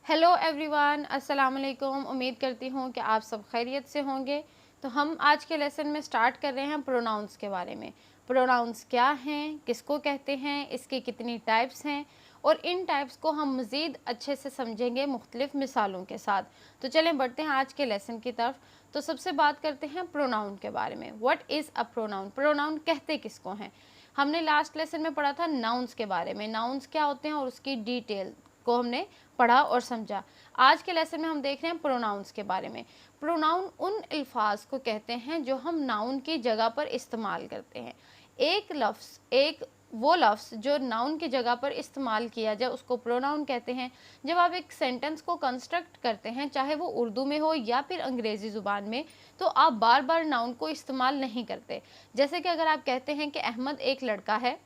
Hello everyone, अस्सलाम वालेकुम। उम्मीद करती हूँ कि आप सब खैरियत से होंगे। तो हम आज के लेसन में स्टार्ट कर रहे हैं प्रोनाउंस के बारे में। प्रोनाउंस क्या हैं, किसको कहते हैं, इसके कितनी टाइप्स हैं और इन टाइप्स को हम मज़ीद अच्छे से समझेंगे मुख्तलिफ़ मिसालों के साथ। तो चलें बढ़ते हैं आज के लेसन की तरफ। तो सबसे बात करते हैं प्रोनाउन के बारे में। What is a pronoun? Pronoun कहते किसको हैं? हमने लास्ट लेसन में पढ़ा था नाउन्स के बारे में, नाउन्स क्या होते हैं और उसकी डिटेल को हमने पढ़ा और समझा। आज के लेसन में हम देख रहे हैं प्रोनाउंस के बारे में। प्रोनाउन उन अल्फाज को कहते हैं जो हम नाउन की जगह पर इस्तेमाल करते हैं। एक वो लफ्ज़ जो नाउन की जगह पर इस्तेमाल किया जाए उसको प्रोनाउन कहते हैं। जब आप एक सेंटेंस को कंस्ट्रक्ट करते हैं, चाहे वो उर्दू में हो या फिर अंग्रेज़ी ज़ुबान में, तो आप बार बार नाउन को इस्तेमाल नहीं करते। जैसे कि अगर आप कहते हैं कि अहमद एक लड़का है,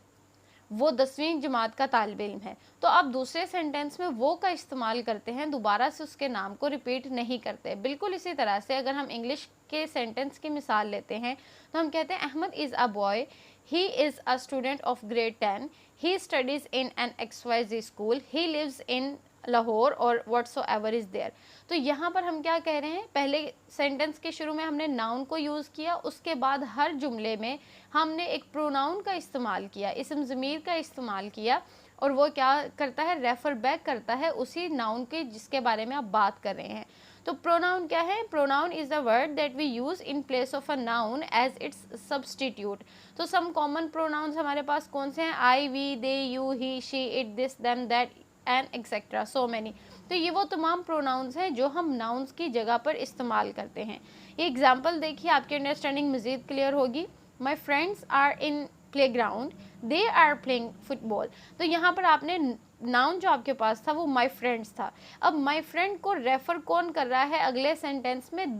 वो 10वीं जमात का तालिब इल्म है, तो आप दूसरे सेंटेंस में वो का इस्तेमाल करते हैं, दोबारा से उसके नाम को रिपीट नहीं करते। बिल्कुल इसी तरह से अगर हम इंग्लिश के सेंटेंस की मिसाल लेते हैं तो हम कहते हैं Ahmad is a boy, he is a student of grade 10, he studies in an XYZ school, he lives in Lahore और व्हाट्सोएवर इज़ देयर। तो यहाँ पर हम क्या कह रहे हैं, पहले सेंटेंस के शुरू में हमने नाउन को यूज़ किया, उसके बाद हर जुमले में हमने एक प्रोनाउन का इस्तेमाल किया, इस्म ज़मीर का इस्तेमाल किया, और वो क्या करता है, रेफर बैक करता है उसी नाउन के जिसके बारे में आप बात कर रहे हैं। तो प्रोनाउन क्या है? Pronoun is the word that we use in place of a noun as it's substitute. तो सम कॉमन प्रोनाउंस हमारे पास कौन से हैं? I, we, they, you, he, she, it, this, them, that and etcetera, so many. तो ये वो तमाम प्रोनाउंस हैं जो हम नाउन्स की जगह पर इस्तेमाल करते हैं। ये एग्जाम्पल देखिए, आपकी अंडरस्टैंडिंग मज़ीद क्लियर होगी। My friends are in play ground, they are playing football. तो यहाँ पर आपने नाउन जो आपके पास था वो माई फ्रेंड्स था। अब माई फ्रेंड को रेफर कौन कर रहा है अगले सेंटेंस में?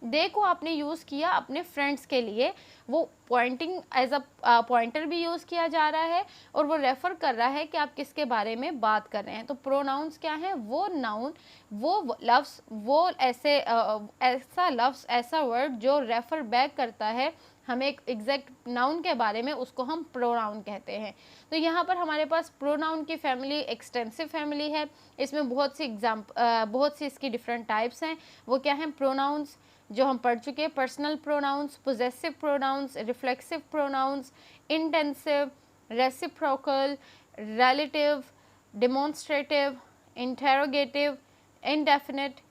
दे को आपने यूज़ किया अपने फ्रेंड्स के लिए, वो पॉइंटिंग एज अ पॉइंटर भी यूज़ किया जा रहा है और वो रेफ़र कर रहा है कि आप किसके बारे में बात कर रहे हैं। तो प्रोनाउंस क्या है? वो नाउन, वो लफ्ज़, वो ऐसा लफ्ज़, ऐसा वर्ड जो रेफ़र बैक करता है हमें एक एग्जैक्ट नाउन के बारे में, उसको हम प्रोनाउन कहते हैं। तो यहाँ पर हमारे पास प्रोनाउन की फैमिली एक्सटेंसिव फैमिली है। इसमें बहुत सी इसकी डिफरेंट टाइप्स हैं। वो क्या हैं? प्रोनाउंस जो हम पढ़ चुके हैं, personal pronouns, possessive pronouns, reflexive pronouns, intensive, reciprocal, relative, demonstrative, interrogative, indefinite,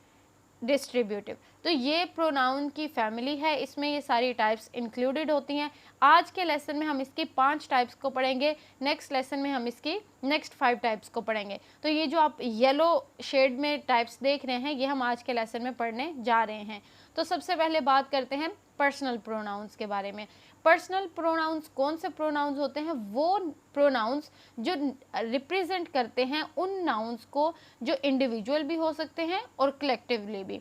distributive. तो ये प्रोनाउन की फैमिली है, इसमें ये सारी टाइप्स इंक्लूडेड होती हैं। आज के लेसन में हम इसकी 5 टाइप्स को पढ़ेंगे, नेक्स्ट लेसन में हम इसकी नेक्स्ट 5 टाइप्स को पढ़ेंगे। तो ये जो आप येलो शेड में टाइप्स देख रहे हैं, ये हम आज के लेसन में पढ़ने जा रहे हैं। तो सबसे पहले बात करते हैं पर्सनल प्रोनाउंस के बारे में। पर्सनल प्रोनाउंस कौन से प्रोनाउंस होते हैं? वो प्रोनाउंस जो रिप्रेजेंट करते हैं उन नाउंस को जो इंडिविजुअल भी हो सकते हैं और कलेक्टिवली भी,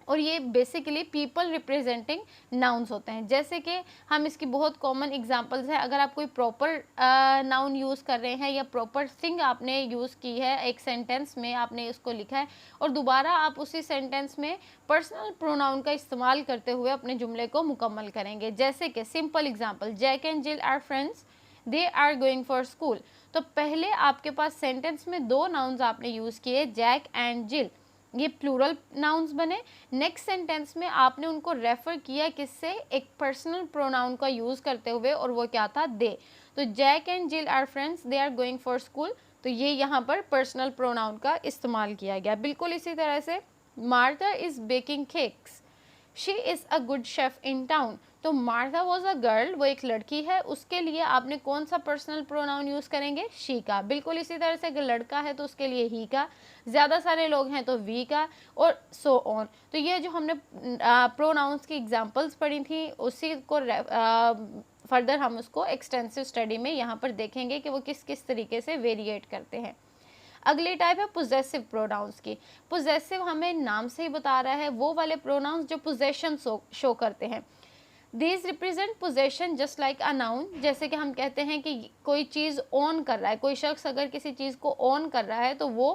और ये बेसिकली पीपल रिप्रेजेंटिंग नाउन्स होते हैं। जैसे कि हम इसकी बहुत कॉमन एग्जांपल्स हैं, अगर आप कोई प्रॉपर नाउन यूज़ कर रहे हैं या प्रॉपर थिंग आपने यूज़ की है, एक सेंटेंस में आपने उसको लिखा है और दोबारा आप उसी सेंटेंस में पर्सनल प्रोनाउन का इस्तेमाल करते हुए अपने जुमले को मुकम्मल करेंगे। जैसे कि simple example, Jack and Jill are friends, they are going for school. तो पहले आपके पास सेंटेंस में 2 नाउन्स आपने यूज़ किए, जैक एंड जिल, ये प्लूरल नाउन्स बने। नेक्स्ट सेंटेंस में आपने उनको रेफर किया किससे? एक पर्सनल प्रोनाउन का यूज़ करते हुए, और वो क्या था? दे। तो Jack and Jill are friends, they are going for school. तो ये यहाँ पर पर्सनल प्रोनाउन का इस्तेमाल किया गया। बिल्कुल इसी तरह से Martha is baking cakes, she is a good chef in town. तो मार्था वॉज अ गर्ल, वो एक लड़की है, उसके लिए आपने कौन सा पर्सनल प्रोनाउन यूज़ करेंगे? शी का। बिल्कुल इसी तरह से अगर लड़का है तो उसके लिए ही का, ज़्यादा सारे लोग हैं तो वी का, और सो ऑन। तो ये जो हमने प्रोनाउंस की एग्जांपल्स पढ़ी थी, उसी को फर्दर हम उसको एक्सटेंसिव स्टडी में यहाँ पर देखेंगे कि वो किस किस तरीके से वेरिएट करते हैं। अगली टाइप है पोजेसिव प्रोनाउंस की। पोजेसिव हमें नाम से ही बता रहा है, वो वाले प्रोनाउंस जो पोजेशन शो करते हैं। These represent possession just like a noun. जैसे कि हम कहते हैं कि कोई चीज़ ओन कर रहा है, कोई शख्स अगर किसी चीज़ को ओन कर रहा है तो वो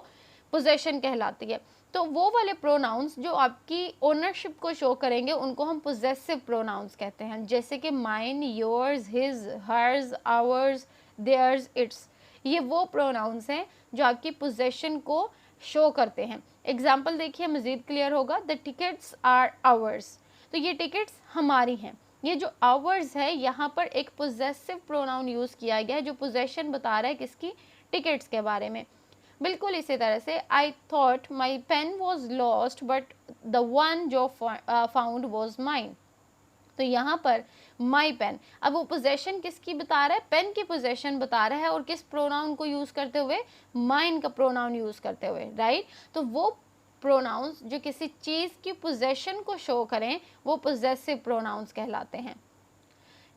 पोजेशन कहलाती है। तो वो वाले प्रोनाउंस जो आपकी ओनरशिप को शो करेंगे उनको हम पोजेसिव प्रोनाउंस कहते हैं। जैसे कि mine, yours, his, hers, ours, theirs, its. ये वो प्रोनाउंस हैं जो आपकी पोजेशन को शो करते हैं। एग्जाम्पल देखिए, मज़ीद क्लियर होगा। द टिकट्स आर आवर्स, तो ये टिकट्स हमारी हैं। ये जो आवर्स है यहाँ पर एक पोजेसिव प्रोनाउन यूज़ किया गया है, जो पोजेशन बता रहा है किसकी, टिकट्स के बारे में। बिल्कुल इसी तरह से I thought my pen was lost but the one जो फाउंड वॉज माइन, तो यहाँ पर माई पेन, अब वो पोजेशन किसकी बता रहा है, पेन की पोजेशन बता रहा है, और किस प्रोनाउन को यूज़ करते हुए, माइन का प्रोनाउन यूज़ करते हुए, राइट। तो वो प्रोनाउंस जो किसी चीज़ की पोजेशन को शो करें वो पोजेसिव प्रोनाउंस कहलाते हैं।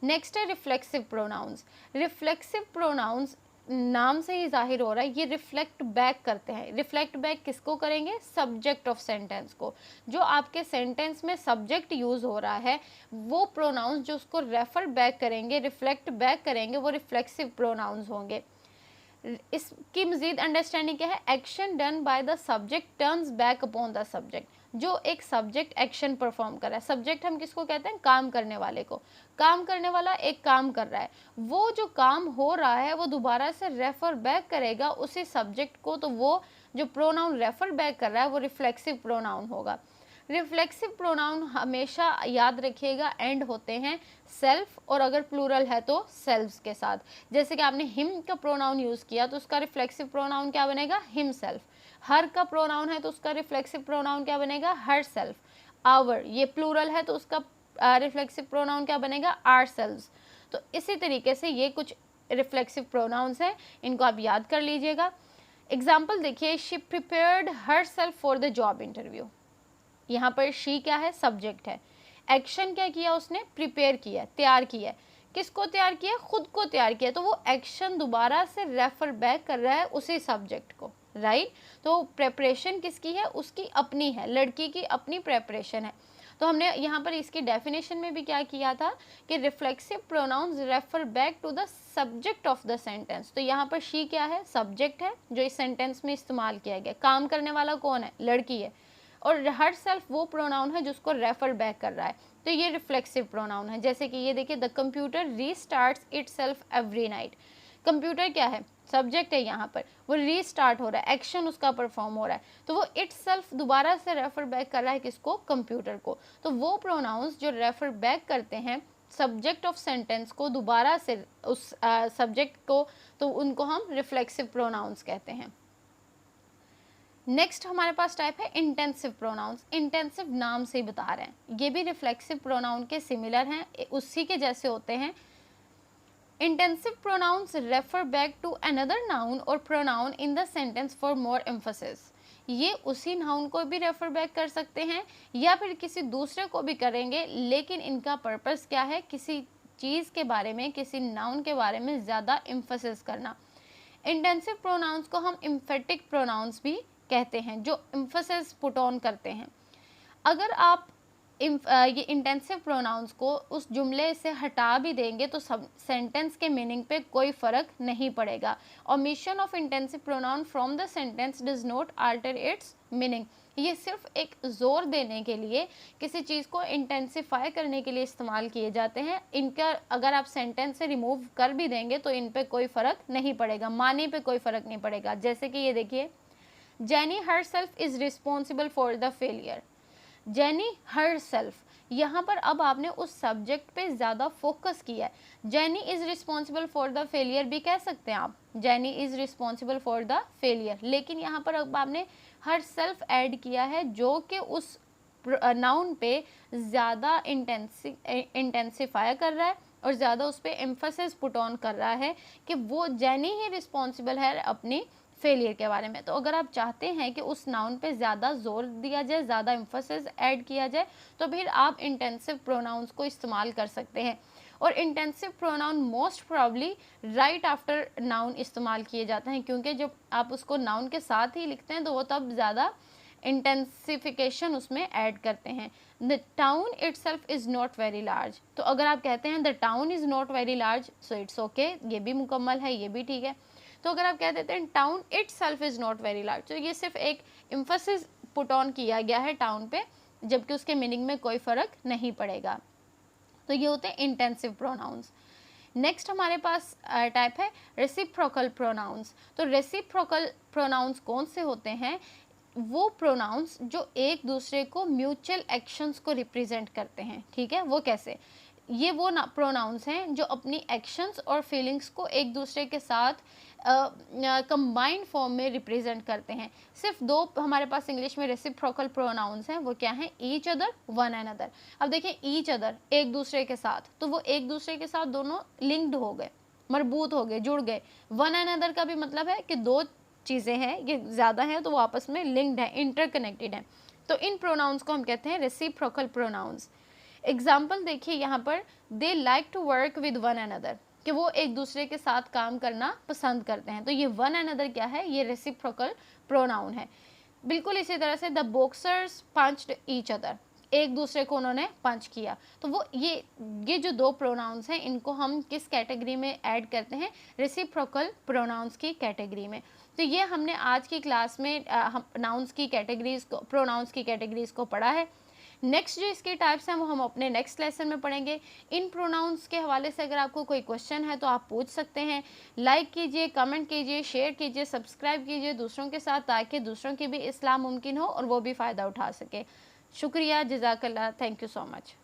नेक्स्ट है रिफ्लेक्सिव प्रोनाउंस। रिफ्लेक्सिव प्रोनाउंस नाम से ही जाहिर हो रहा है ये रिफ्लेक्ट बैक करते हैं। रिफ्लेक्ट बैक किसको करेंगे, सब्जेक्ट ऑफ सेंटेंस को। जो आपके सेंटेंस में सब्जेक्ट यूज़ हो रहा है वो प्रोनाउंस जो उसको रेफर बैक करेंगे, रिफ्लेक्ट बैक करेंगे, वो रिफ्लेक्सिव प्रोनाउंस होंगे। इसकी मज़ीद अंडरस्टैंडिंग क्या है, action done by the subject turns back upon the subject. जो एक सब्जेक्ट एक्शन परफॉर्म कर रहा है, सब्जेक्ट हम किसको कहते हैं, काम करने वाले को। काम करने वाला एक काम कर रहा है, वो जो काम हो रहा है वो दोबारा से रेफर बैक करेगा उसी सब्जेक्ट को, तो वो जो प्रोनाउन रेफर बैक कर रहा है वो रिफ्लेक्सिव प्रोनाउन होगा। रिफ्लेक्सिव प्रोनाउन हमेशा याद रखिएगा एंड होते हैं सेल्फ, और अगर प्लूरल है तो सेल्व्स के साथ। जैसे कि आपने हिम का प्रोनाउन यूज़ किया तो उसका रिफ्लेक्सिव प्रोनाउन क्या बनेगा, हिम सेल्फ। हर का प्रोनाउन है तो उसका रिफ्लेक्सिव प्रोनाउन क्या बनेगा, हर सेल्फ। आवर ये प्लूरल है तो उसका रिफ्लेक्सिव प्रोनाउन क्या बनेगा, आर सेल्व्स। तो इसी तरीके से ये कुछ रिफ्लेक्सिव प्रोनाउंस हैं, इनको आप याद कर लीजिएगा। एग्जाम्पल देखिए, she prepared her self for the job interview. यहाँ पर शी क्या है, सब्जेक्ट है। एक्शन क्या किया उसने, प्रिपेयर किया, तैयार किया। किसको तैयार किया, खुद को तैयार किया, तो वो एक्शन दोबारा से रेफर बैक कर रहा है उसी सब्जेक्ट को, राइट। तो प्रेपरेशन किसकी है, उसकी अपनी है, लड़की की अपनी प्रेपरेशन है। तो हमने यहाँ पर इसकी डेफिनेशन में भी क्या किया था कि reflexive pronouns refer back to the subject of the sentence. तो यहाँ पर शी क्या है, सब्जेक्ट है जो इस सेंटेंस में इस्तेमाल किया गया। काम करने वाला कौन है, लड़की है, और हर सेल्फ वो प्रोनाउन है जिसको रेफर बैक कर रहा है, तो ये रिफ्लेक्सिव प्रोनाउन है। जैसे कि ये देखिए, the computer restarts itself every night. Computer क्या है, सब्जेक्ट है, यहाँ पर वो रीस्टार्ट हो रहा है, एक्शन उसका परफॉर्म हो रहा है, तो वो इटसेल्फ दोबारा से रेफर बैक कर रहा है किसको, कंप्यूटर को। तो वो प्रोनाउंस जो रेफर बैक करते हैं सब्जेक्ट ऑफ सेंटेंस को दोबारा से उस सब्जेक्ट को, तो उनको हम रिफ्लेक्सिव प्रोनाउंस कहते हैं। नेक्स्ट हमारे पास टाइप है इंटेंसिव प्रोनाउंस। इंटेंसिव नाम से ही बता रहे हैं, ये भी रिफ्लेक्सिव प्रोनाउन के सिमिलर हैं, उसी के जैसे होते हैं। Intensive pronouns refer back to another noun और pronoun in the sentence for more emphasis. ये उसी नाउन को भी रेफर बैक कर सकते हैं या फिर किसी दूसरे को भी करेंगे, लेकिन इनका पर्पस क्या है, किसी चीज़ के बारे में, किसी नाउन के बारे में ज़्यादा एम्फेसिस करना। इंटेंसिव प्रोनाउंस को हम एम्फेटिक प्रोनाउंस भी कहते हैं, जो एम्फेसिस पुट ऑन करते हैं। अगर आप ये इंटेंसिव प्रोनाउंस को उस जुमले से हटा भी देंगे तो सब सेंटेंस के मीनिंग पे कोई फ़र्क नहीं पड़ेगा। Omission of intensive pronoun from the sentence does not alter it's meaning. ये सिर्फ एक जोर देने के लिए, किसी चीज़ को इंटेंसिफाई करने के लिए इस्तेमाल किए जाते हैं। इनका अगर आप सेंटेंस से रिमूव कर भी देंगे तो इन पे कोई फ़र्क नहीं पड़ेगा, माने पे कोई फ़र्क नहीं पड़ेगा। जैसे कि ये देखिए, jenny herself is responsible for the failure। Jenny herself, यहाँ पर अब आपने उस सब्जेक्ट पे ज़्यादा फोकस किया है। Jenny is responsible for the failure भी कह सकते हैं आप, jenny is responsible for the failure, लेकिन यहाँ पर अब आपने herself ऐड किया है जो कि उस नाउन पे ज़्यादा इंटेंसिफाई कर रहा है और ज़्यादा उस पर एम्फेसिस पुट ऑन कर रहा है कि वो जेनी ही रिस्पॉन्सिबल है अपनी फेलियर के बारे में। तो अगर आप चाहते हैं कि उस नाउन पे ज़्यादा जोर दिया जाए, ज़्यादा एम्फेसिस ऐड किया जाए, तो फिर आप इंटेंसिव प्रोनाउंस को इस्तेमाल कर सकते हैं। और intensive pronoun most probably right after noun इस्तेमाल किए जाते हैं, क्योंकि जब आप उसको नाउन के साथ ही लिखते हैं तो वो तब ज़्यादा इंटेंसिफिकेशन उसमें ऐड करते हैं। The town itself is not very large. तो अगर आप कहते हैं the town is not very large, so it's okay, ये भी मुकम्मल है, ये भी ठीक है। तो अगर आप कह देते हैं town itself is not very large, तो ये सिर्फ एक एम्फेसिस पुट ऑन किया गया है टाउन पे, जबकि उसके मीनिंग में कोई फ़र्क नहीं पड़ेगा। तो ये होते हैं इंटेंसिव प्रोनाउंस। नेक्स्ट हमारे पास टाइप है रेसिप्रोकल प्रोनाउंस। तो रेसिप्रोकल प्रोनाउंस कौन से होते हैं? वो प्रोनाउंस जो एक दूसरे को म्यूचुअल एक्शंस को रिप्रेजेंट करते हैं, ठीक है। वो कैसे? ये वो प्रोनाउंस हैं जो अपनी एक्शंस और फीलिंग्स को एक दूसरे के साथ कंबाइंड फॉर्म में रिप्रेजेंट करते हैं। सिर्फ दो हमारे पास इंग्लिश में रेसिप्रोकल प्रोनाउंस हैं, वो क्या हैं? Each other, one and other. अब देखिए ईच अदर एक दूसरे के साथ, तो वो एक दूसरे के साथ दोनों लिंक्ड हो गए, मरबूत हो गए, जुड़ गए। वन एंड अदर का भी मतलब है कि दो चीज़ें हैं, ये ज़्यादा हैं तो वो आपस में लिंक्ड है, इंटरकनेक्टेड है। तो इन प्रोनाउंस को हम कहते हैं रेसिप्रोकल प्रोनाउंस। एग्जाम्पल देखिए यहाँ पर, they like to work with one another, कि वो एक दूसरे के साथ काम करना पसंद करते हैं। तो ये वन अनदर क्या है? ये रेसिप्रोकल प्रोनाउन है। बिल्कुल इसी तरह से the boxers punched each other, एक दूसरे को उन्होंने पंच किया। तो वो ये जो दो प्रोनाउंस हैं, इनको हम किस कैटेगरी में ऐड करते हैं? रेसिप्रोकल प्रोनाउंस की कैटेगरी में। तो ये हमने आज की क्लास में नाउंस की कैटेगरीज को, प्रोनाउंस की कैटेगरीज को पढ़ा है। नेक्स्ट जो इसके टाइप्स हैं वो हम अपने नेक्स्ट लेसन में पढ़ेंगे। इन प्रोनाउंस के हवाले से अगर आपको कोई क्वेश्चन है तो आप पूछ सकते हैं। लाइक कीजिए, कमेंट कीजिए, शेयर कीजिए, सब्सक्राइब कीजिए दूसरों के साथ, ताकि दूसरों की भी इस्लाह मुमकिन हो और वो भी फ़ायदा उठा सके। शुक्रिया, जज़ाकल्लाह, थैंक यू सो मच।